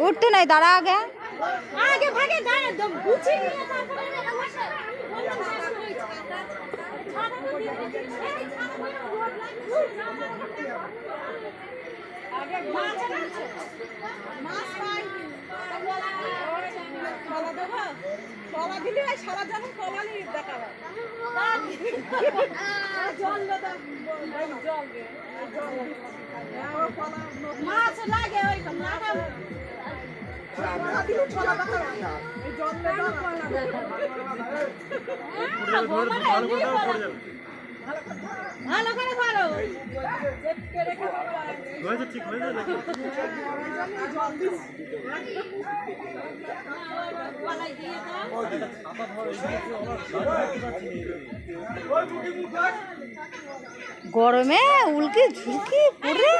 उठते नहीं दाड़ा आगे आगे भागे दाड़ा दम पूछी नहीं आगे मास पाई কলা দেব কলা দিলে সারা জীবন কলা নিয়ে দেখাবে জল দাও জল রে মাছ লাগে ওই তো মাথা কলা দিলে কলা দেখাবে এই জল দাও কলা দেখাবে ভালো করে ধরো চেক করে হয়েছে ঠিক হয়ে যাবে গরমে উল্কি ঝুঁকি পুরে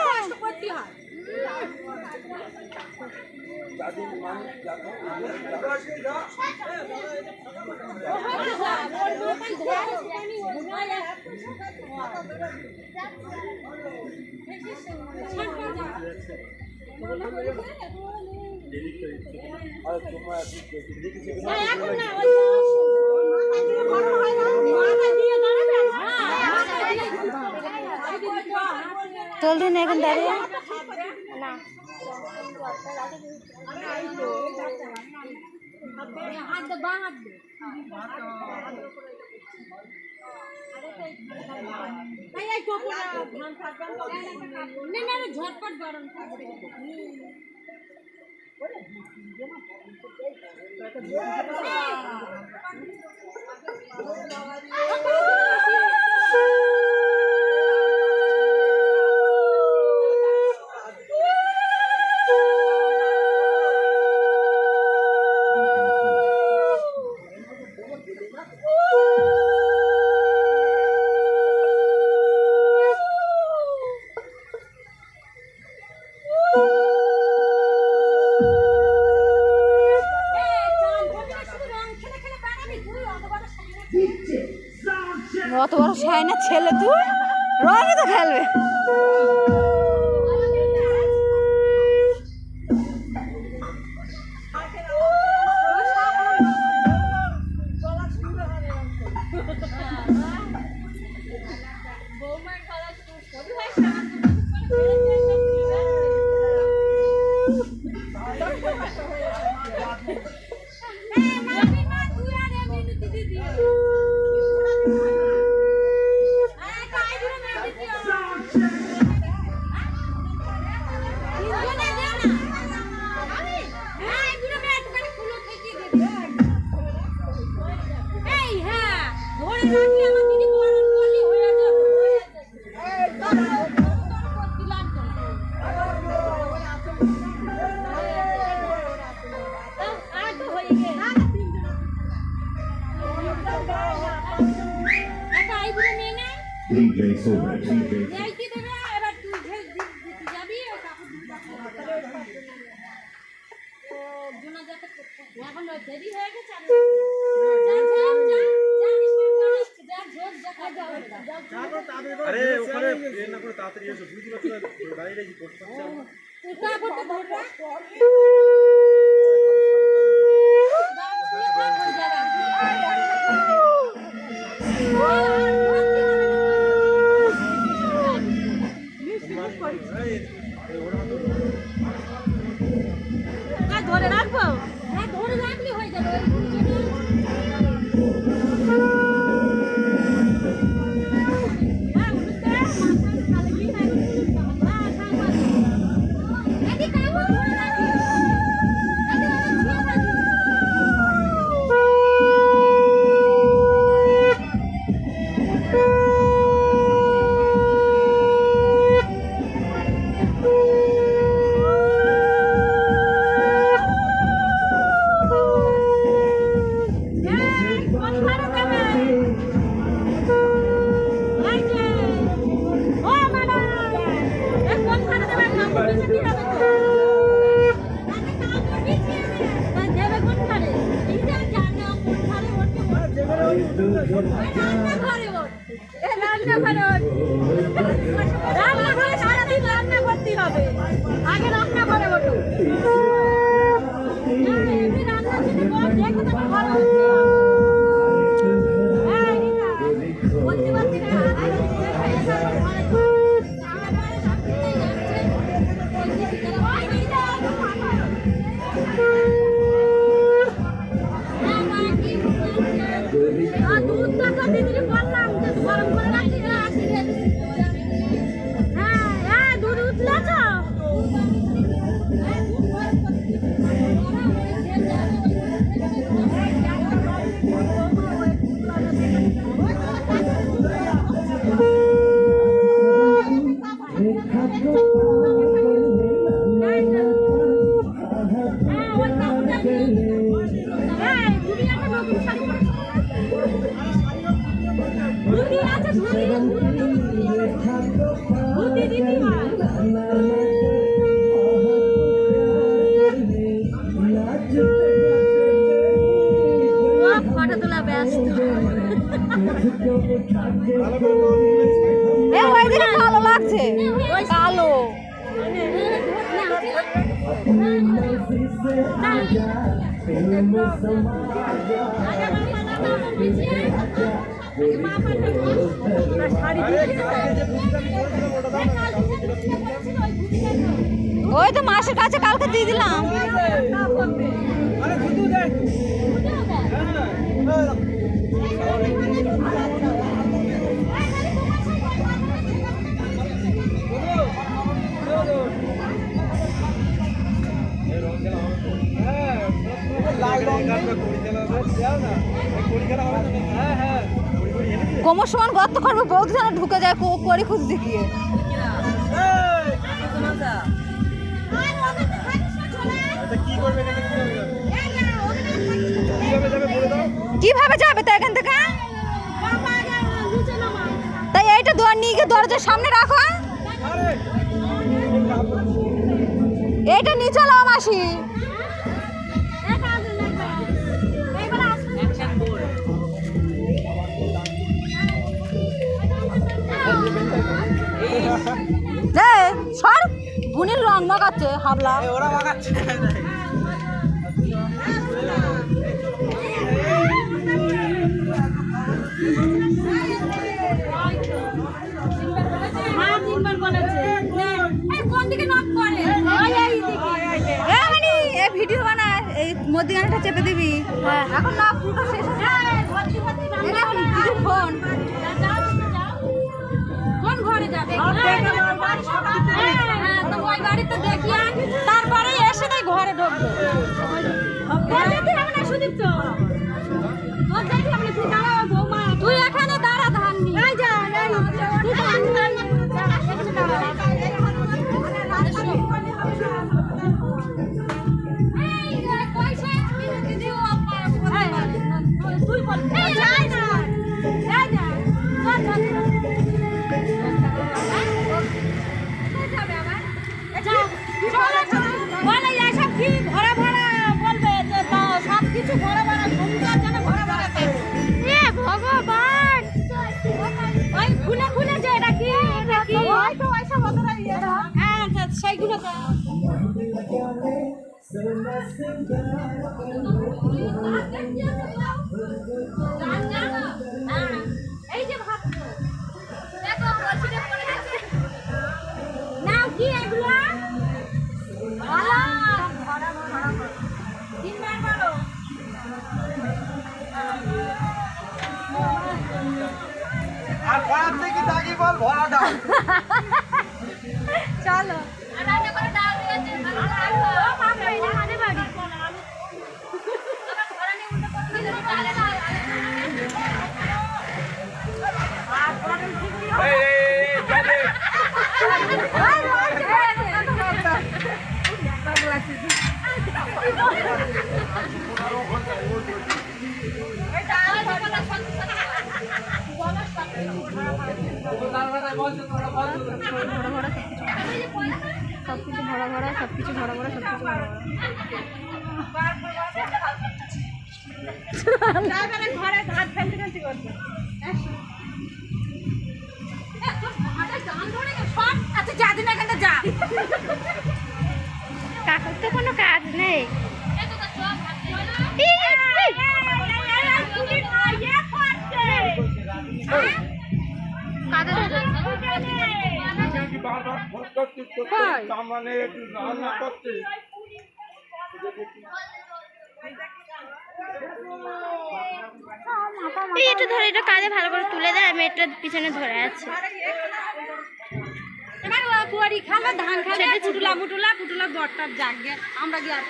তোল দিন এখন দাঁড়িয়ে না হাত দে বাঁ হাত দে ভাই এই কোপরা ধান থাকবে না না ঝটপট গরম থাকবে অত বড় সাইনা ছেলে তুই রঙই তো খেলবে DJ Sober, DJ. अरे ওখানে ট্রেন না করে তাড়াতাড়ি এসো বুঝতে পারছো গাড়ি রেখে করতে ধরে রাখবো হ্যাঁ ধরে রাখলে হয়ে যাবে রান্নাঘরে সারাদিন রান্না করতে হবে, আগে রান্নাঘরে ওঠো। রান্না যদি বল দেখো তো ভালো বলতে পারছি না। দুধ টাকা দিদি বললাম যে গরম করে রাখি আসি। হ্যাঁ দুধ উঠলে তো ফটো তোলা ব্যস্ত। ওইদিকে কালো লাগছে, কালো। ওই তো মাসের কাছে কালকে দিয়ে দিলাম। কোমর সমান গর্ত করবে, বৌদি যেন ঢুকে যায় করি খুঁজতে গিয়ে। কিভাবে যাবে তো এখান থেকে? তাই এইটা নিয়ে গিয়ে দরজার সামনে রাখো। এইটা নিয়ে চলো মাসি। সর বুনির রং মাখাচ্ছে হাবলা। ওরা মাখাচ্ছে ভিডিও বানা, এই মধ্যখানটা চেপে দিবি। এখন না পুরো শেষ ফোন কোন ঘরে যাবে? তো ওই বাড়িতে দেখিয়া তারপরে এসে তাই ঘরে ঢুকবো। তুই এখানে দাঁড়া, ধান নিয়ে যা। সেইগুলো এই যে ভাত দেখো নাও কি এগুলো তিনবার বলো। আর ভরা থেকে দাগি বল ভরা দাও। চলো রান্না করে দাও দিয়েছে মানে বাড়ি ঘরানি উল্টো করতে দিলে তাহলে না সবকিছু ভরা ভরা, সবকিছু ভরা ভরা, সবকিছু ভরা ভরা। ড্রাইভারের ঘরে হাত ফেলতে ফেলতে করছে কাকুর তো কোনো কাজ নেই। এই একটু ধরে, এটা কাঁধে ভালো করে তুলে দেয়, আমি এটা পিছনে ধরে আছি। খাবে ধান খাবে ফুটুলা মুটুলা ফুটুলা দরটার জাগে আমরা গিয়ে আর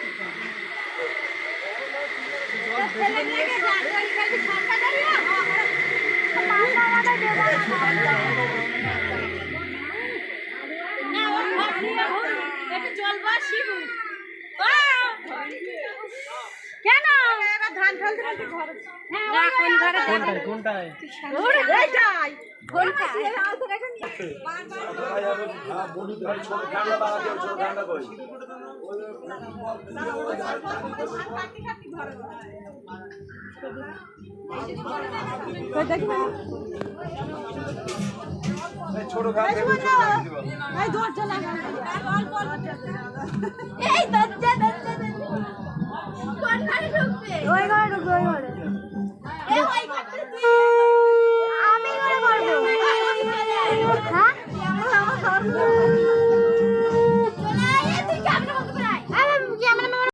কেন ধান ফেলতে ফেলতে ঘরে কোনটায় এই তো